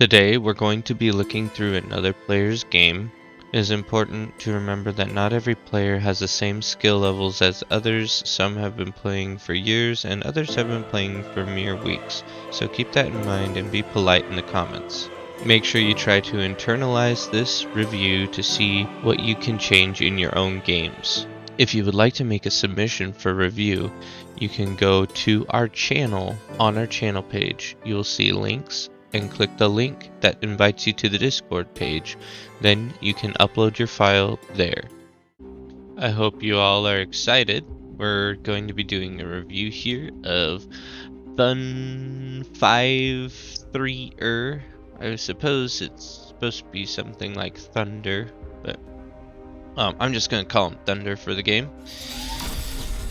Today we're going to be looking through another player's game. It is important to remember that not every player has the same skill levels as others. Some have been playing for years and others have been playing for mere weeks. So keep that in mind and be polite in the comments. Make sure you try to internalize this review to see what you can change in your own games. If you would like to make a submission for review, you can go to our channel. On our channel page, you will see links and click the link that invites you to the Discord page. Then you can upload your file there. I hope you all are excited. We're going to be doing a review here of THUN53R. I suppose it's supposed to be something like thunder, but I'm just gonna call him Thunder for the game.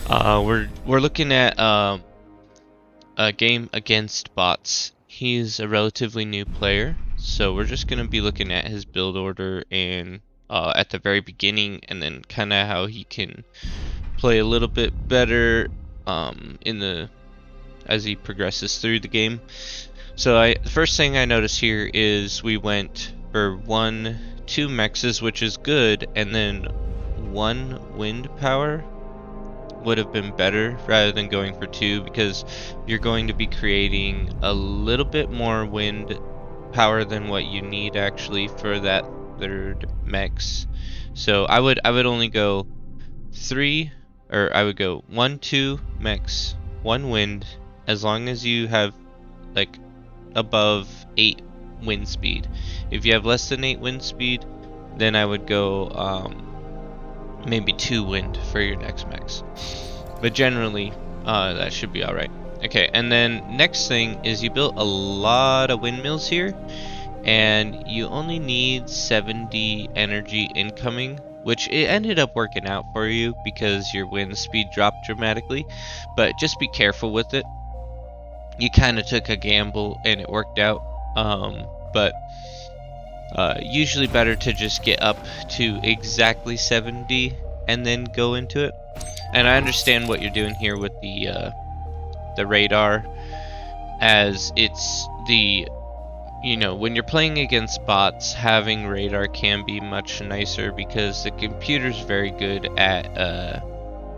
We're looking at a game against bots. He's a relatively new player, so we're just gonna be looking at his build order and at the very beginning, and then kind of how he can play a little bit better as he progresses through the game. So the first thing I notice here is we went for 2 mexes, which is good, and then 1 wind power would have been better rather than going for 2, because you're going to be creating a little bit more wind power than what you need actually for that 3rd mex. So I would only go 3, or I would go 1, 2 mex, 1 wind, as long as you have like above 8 wind speed. If you have less than 8 wind speed, then I would go maybe 2 wind for your next mex. But generally, that should be alright. Okay, and then next thing is you built a lot of windmills here, and you only need 70 energy incoming, which it ended up working out for you because your wind speed dropped dramatically, but just be careful with it. You kind of took a gamble and it worked out, but usually better to just get up to exactly 70 and then go into it. And I understand what you're doing here with the radar, as it's when you're playing against bots, having radar can be much nicer because the computer's very good at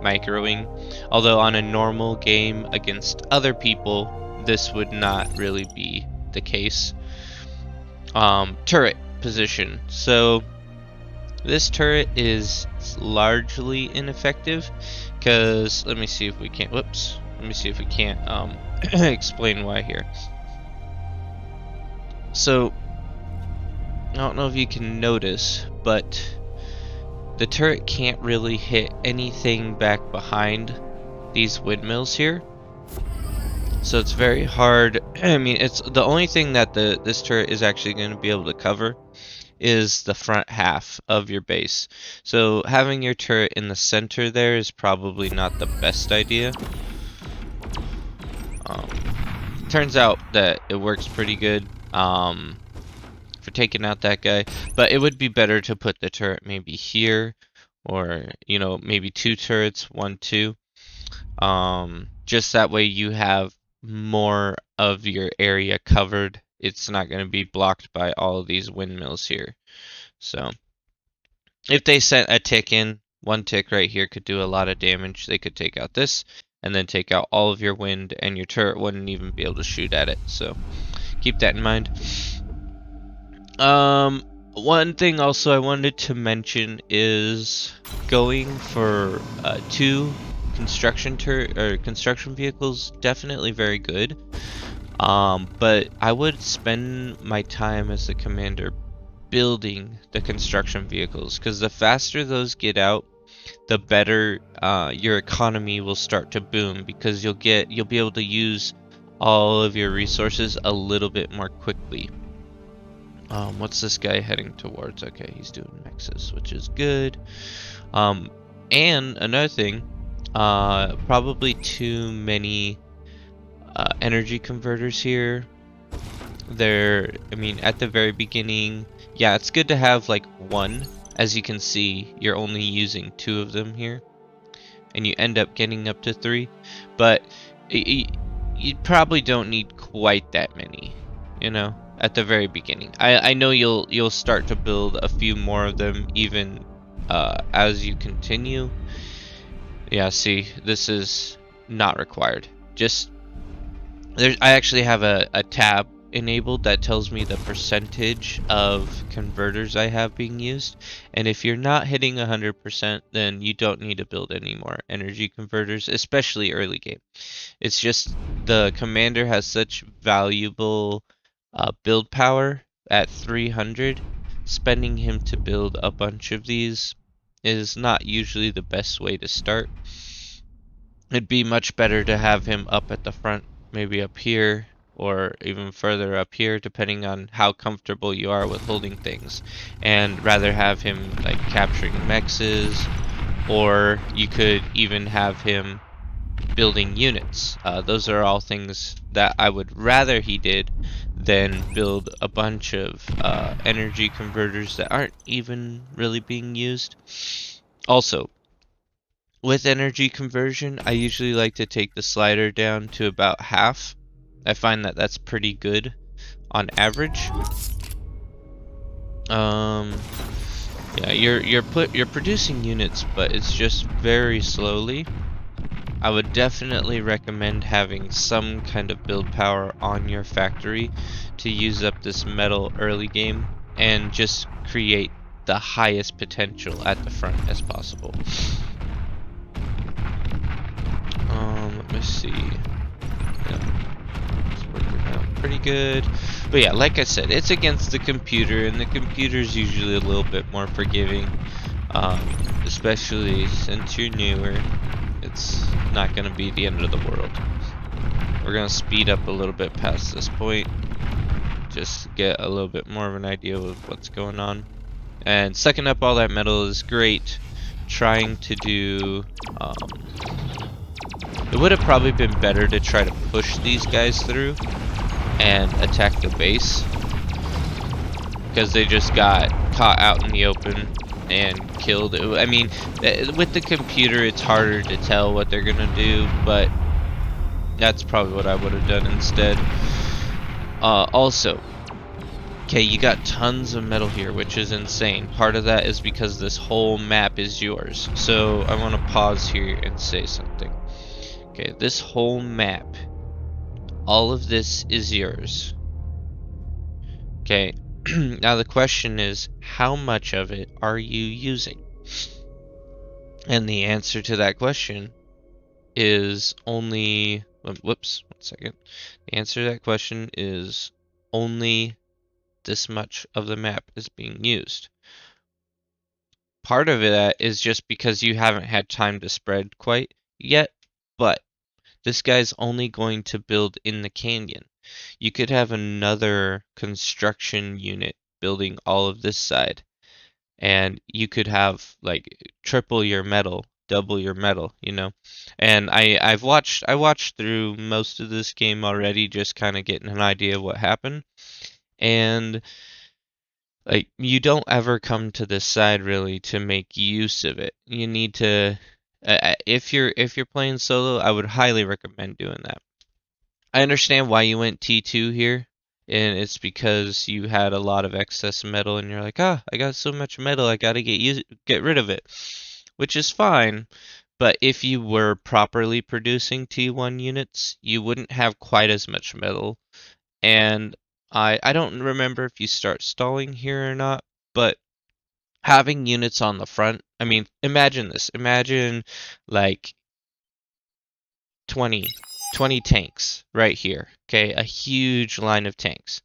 microing. Although on a normal game against other people, this would not really be the case. Turret position. So this turret is largely ineffective because let me see if we can't explain why here. So I don't know if you can notice, but the turret can't really hit anything back behind these windmills here. So it's very hard. I mean, it's the only thing that this turret is actually going to be able to cover is the front half of your base. So having your turret in the center there is probably not the best idea. Turns out that it works pretty good for taking out that guy, but it would be better to put the turret maybe here, or maybe 2 turrets, 1, 2. Just that way you have more of your area covered. It's not going to be blocked by all of these windmills here. So if they sent a tick in, 1 tick right here could do a lot of damage. They could take out this and then take out all of your wind, and your turret wouldn't even be able to shoot at it. So keep that in mind. One thing also I wanted to mention is going for 2 construction vehicles, definitely very good. But I would spend my time as the commander building the construction vehicles, because the faster those get out, the better your economy will start to boom, because you'll be able to use all of your resources a little bit more quickly. What's this guy heading towards? Okay, he's doing mexes, which is good. And another thing, probably too many energy converters here. I mean, at the very beginning, yeah, it's good to have like 1. As you can see, you're only using 2 of them here, and you end up getting up to 3, but you probably don't need quite that many, at the very beginning. I know you'll start to build a few more of them even as you continue. Yeah, see, this is not required. Just I actually have a tab enabled that tells me the percentage of converters I have being used, and if you're not hitting 100%, then you don't need to build any more energy converters, especially early game. It's just the commander has such valuable build power at 300. Spending him to build a bunch of these is not usually the best way to start. It'd be much better to have him up at the front, maybe up here, or even further up here, depending on how comfortable you are with holding things. And rather have him like capturing mexes, or you could even have him building units. Those are all things that I would rather he did than build a bunch of energy converters that aren't even really being used. Also, with energy conversion, I usually like to take the slider down to about half. I find that that's pretty good on average. Yeah, you're producing units, but it's just very slowly. I would definitely recommend having some kind of build power on your factory to use up this metal early game and just create the highest potential at the front as possible. Let me see. Yeah, it's working out pretty good. But yeah, like I said, it's against the computer, and the computer's usually a little bit more forgiving. Especially since you're newer, it's not going to be the end of the world. We're going to speed up a little bit past this point, just to get a little bit more of an idea of what's going on. And sucking up all that metal is great. Trying to do... it would have probably been better to try to push these guys through and attack the base, because they just got caught out in the open and killed. I mean, with the computer, it's harder to tell what they're gonna do, but that's probably what I would have done instead. Also, okay, you got tons of metal here, which is insane. Part of that is because this whole map is yours. So I want to pause here and say something. Okay, this whole map, all of this is yours. Okay, now the question is, how much of it are you using? And the answer to that question is only, whoops, 1 second. The answer to that question is only this much of the map is being used. Part of that is just because you haven't had time to spread quite yet, but this guy's only going to build in the canyon. You could have another construction unit building all of this side, and you could have like triple your metal, double your metal, you know. And I watched through most of this game already, just kind of getting an idea of what happened. And like, you don't ever come to this side really to make use of it. You need to if you're playing solo, I would highly recommend doing that. I understand why you went T2 here, and it's because you had a lot of excess metal, and you're like, ah, I got so much metal, I gotta get rid of it, which is fine. But if you were properly producing T1 units, you wouldn't have quite as much metal. And I don't remember if you start stalling here or not, but having units on the front, I mean, imagine this. Imagine like 20, 20 tanks right here, okay? A huge line of tanks.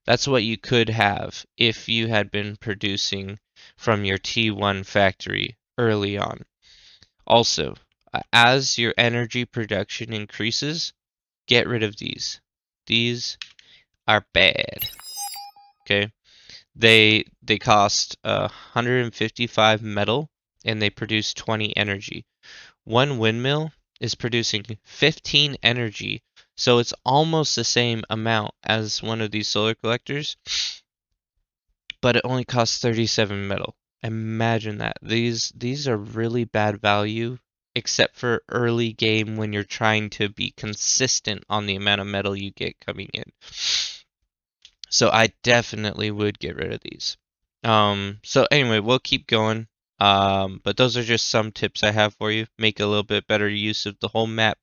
That's what you could have if you had been producing from your T1 factory early on. Also, as your energy production increases, get rid of these. These are bad, okay? They cost 155 metal, and they produce 20 energy. One windmill is producing 15 energy, so it's almost the same amount as one of these solar collectors, but it only costs 37 metal. Imagine that. These are really bad value, except for early game when you're trying to be consistent on the amount of metal you get coming in. So I definitely would get rid of these. So anyway, we'll keep going. But those are just some tips I have for you. Make a little bit better use of the whole map,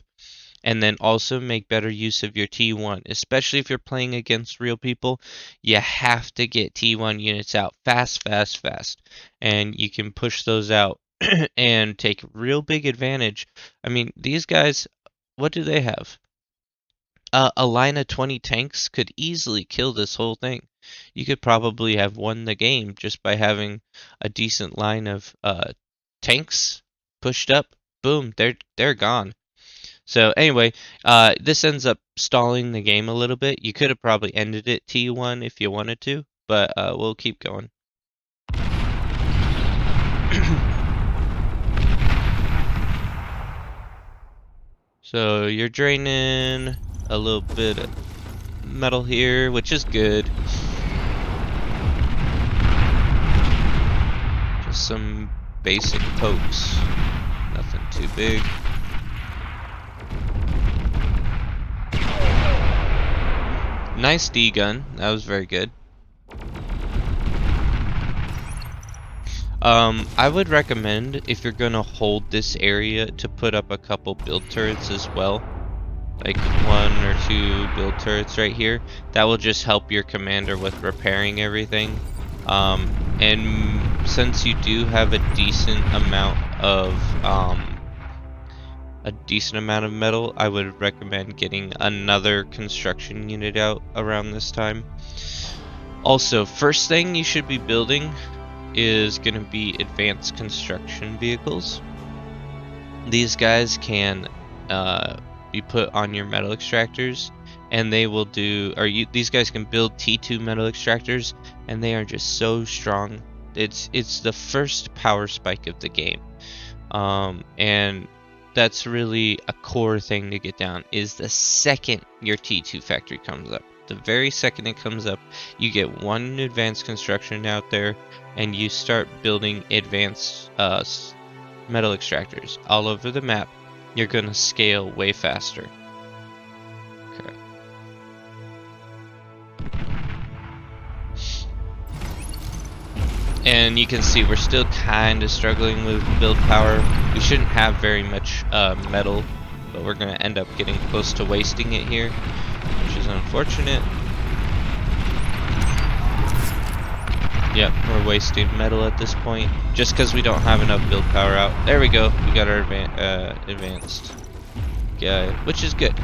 and then also make better use of your T1, especially if you're playing against real people. You have to get T1 units out fast, fast, fast, and you can push those out and take real big advantage. I mean, these guys, what do they have? A line of 20 tanks could easily kill this whole thing. You could probably have won the game just by having a decent line of tanks pushed up. Boom, they're gone. So anyway, this ends up stalling the game a little bit. You could have probably ended it T1 if you wanted to, but we'll keep going. So you're draining a little bit of metal here, which is good. Just some basic pokes, nothing too big. Nice D gun, that was very good. I would recommend, if you're gonna hold this area, to put up a couple build turrets as well. Like 1 or 2 build turrets right here. That will just help your commander with repairing everything. And since you do have a decent amount of metal, I would recommend getting another construction unit out around this time. Also, first thing you should be building is going to be advanced construction vehicles. These guys can be put on your metal extractors, and they will do, these guys can build T2 metal extractors, and they are just so strong. It's the first power spike of the game, and that's really a core thing to get down. Is the second your T2 factory comes up, the very second it comes up, you get one advanced construction out there, and you start building advanced metal extractors all over the map. You're gonna scale way faster. Okay. And you can see we're still kind of struggling with build power. We shouldn't have very much metal, but we're gonna end up getting close to wasting it here, which is unfortunate. Yep, we're wasting metal at this point, just because we don't have enough build power out. There we go, we got our advanced guy, which is good.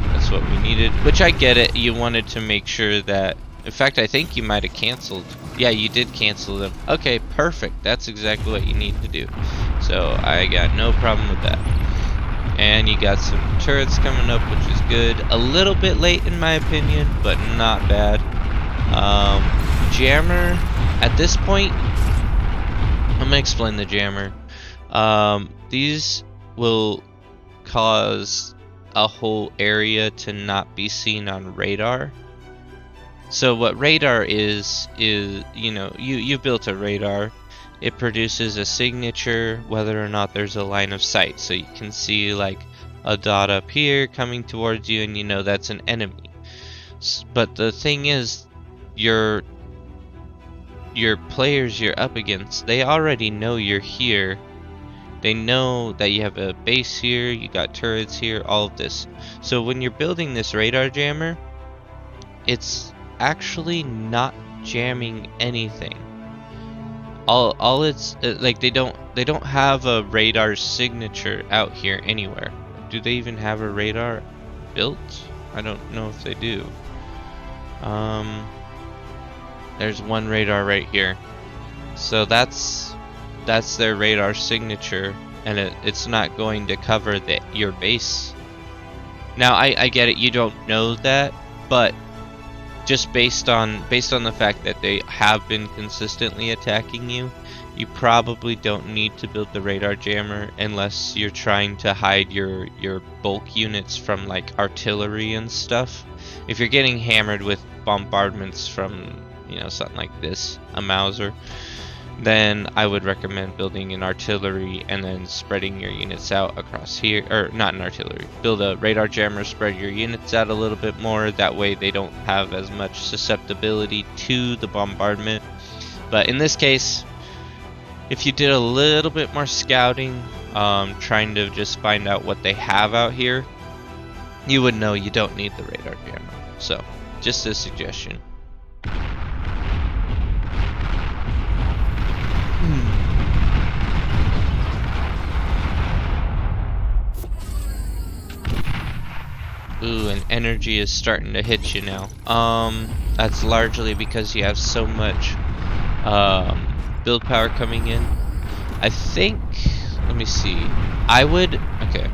That's what we needed, which I get it, you wanted to make sure that, in fact, I think you might have canceled. Yeah, you did cancel them. Okay, perfect, that's exactly what you need to do. So, I got no problem with that. And you got some turrets coming up, which is good. A little bit late in my opinion, but not bad. Jammer, at this point, I'm gonna explain the jammer. These will cause a whole area to not be seen on radar. So what radar is you know, you built a radar. It produces a signature whether or not there's a line of sight. So you can see like a dot up here coming towards you, and you know that's an enemy. But the thing is, your players you're up against, they already know you're here. They know that you have a base here, you got turrets here, all of this. So when you're building this radar jammer, it's actually not jamming anything. All it's like they don't have a radar signature out here anywhere. Do they even have a radar built? I don't know if they do. There's one radar right here. So that's their radar signature, and it's not going to cover your base. Now I get it, you don't know that, but just based on the fact that they have been consistently attacking you, you probably don't need to build the radar jammer unless you're trying to hide your bulk units from like artillery and stuff. If you're getting hammered with bombardments from, you know, something like this, a Mauser, then I would recommend building an artillery and then spreading your units out across here, or not an artillery, build a radar jammer, spread your units out a little bit more, that way they don't have as much susceptibility to the bombardment. But in this case, if you did a little bit more scouting, trying to just find out what they have out here, you would know you don't need the radar jammer. So, just a suggestion. Ooh, and energy is starting to hit you now. That's largely because you have so much build power coming in. I think, let me see. Okay.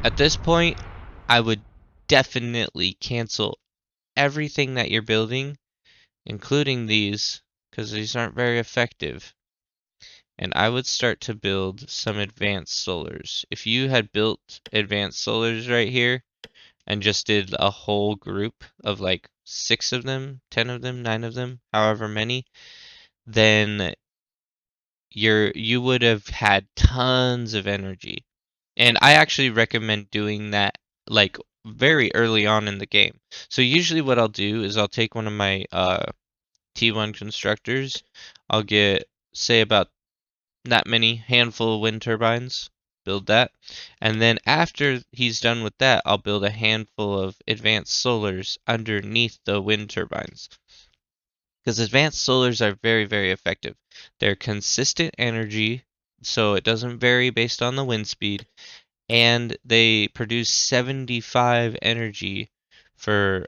At this point, I would definitely cancel everything that you're building, including these, because these aren't very effective. And I would start to build some advanced solars. If you had built advanced solars right here, and just did a whole group of like 6 of them, 10 of them, 9 of them, however many, then you would have had tons of energy. And I actually recommend doing that like very early on in the game. So usually what I'll do is I'll take one of my T1 constructors, I'll get say about that many handful of wind turbines, build that, and then after he's done with that, I'll build a handful of advanced solars underneath the wind turbines. Because advanced solars are very, very effective. They're consistent energy, so it doesn't vary based on the wind speed, and they produce 75 energy for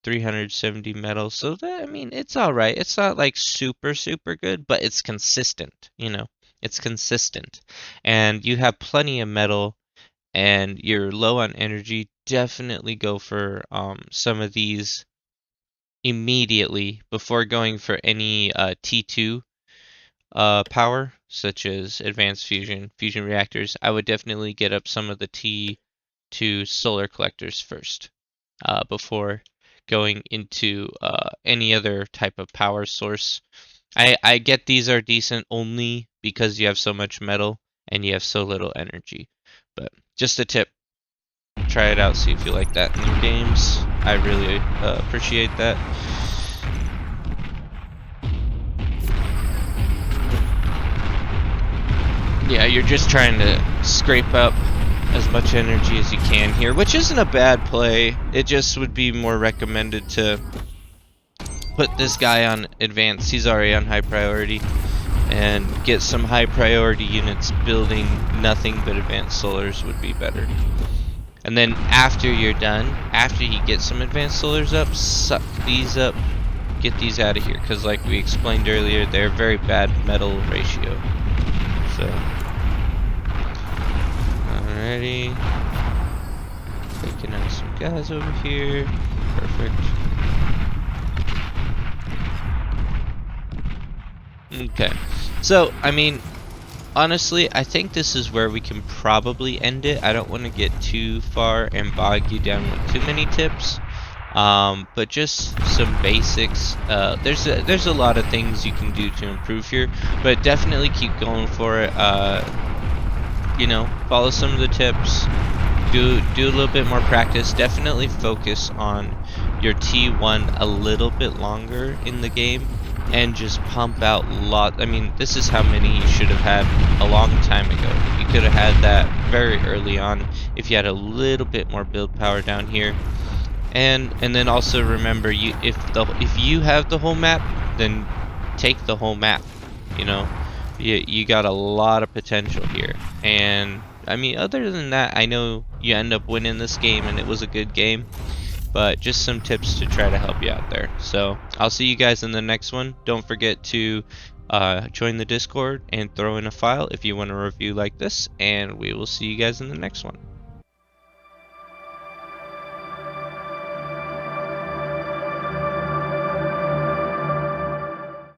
370 metals. So that, I mean, it's all right. It's not like super super good, but it's consistent, you know. It's consistent. And you have plenty of metal and you're low on energy, definitely go for some of these immediately before going for any T2 power, such as advanced fusion reactors. I would definitely get up some of the T2 solar collectors first, before going into any other type of power source. I get these are decent only because you have so much metal and you have so little energy. But just a tip, try it out, see if you like that in your games. I really appreciate that. Yeah, you're just trying to scrape up as much energy as you can here, which isn't a bad play. It just would be more recommended to put this guy on advanced. He's already on high priority, and get some high priority units building nothing but advanced solars would be better. And then after you're done, after you get some advanced solars up, suck these up, get these out of here, because like we explained earlier, they're very bad metal ratio. So, alrighty, taking out some guys over here, perfect. Okay, so I mean, honestly, I think this is where we can probably end it. I don't want to get too far and bog you down with too many tips, but just some basics. There's a lot of things you can do to improve here, but definitely keep going for it. You know, follow some of the tips. Do a little bit more practice. Definitely focus on your T1 a little bit longer in the game, and just pump out I mean, this is how many you should have had a long time ago. You could have had that very early on if you had a little bit more build power down here. And then also remember, if you have the whole map, then take the whole map. You know, you got a lot of potential here. And I mean, other than that, I know you end up winning this game, and it was a good game. But just some tips to try to help you out there. So I'll see you guys in the next one. Don't forget to join the Discord and throw in a file if you want a review like this, and we will see you guys in the next one.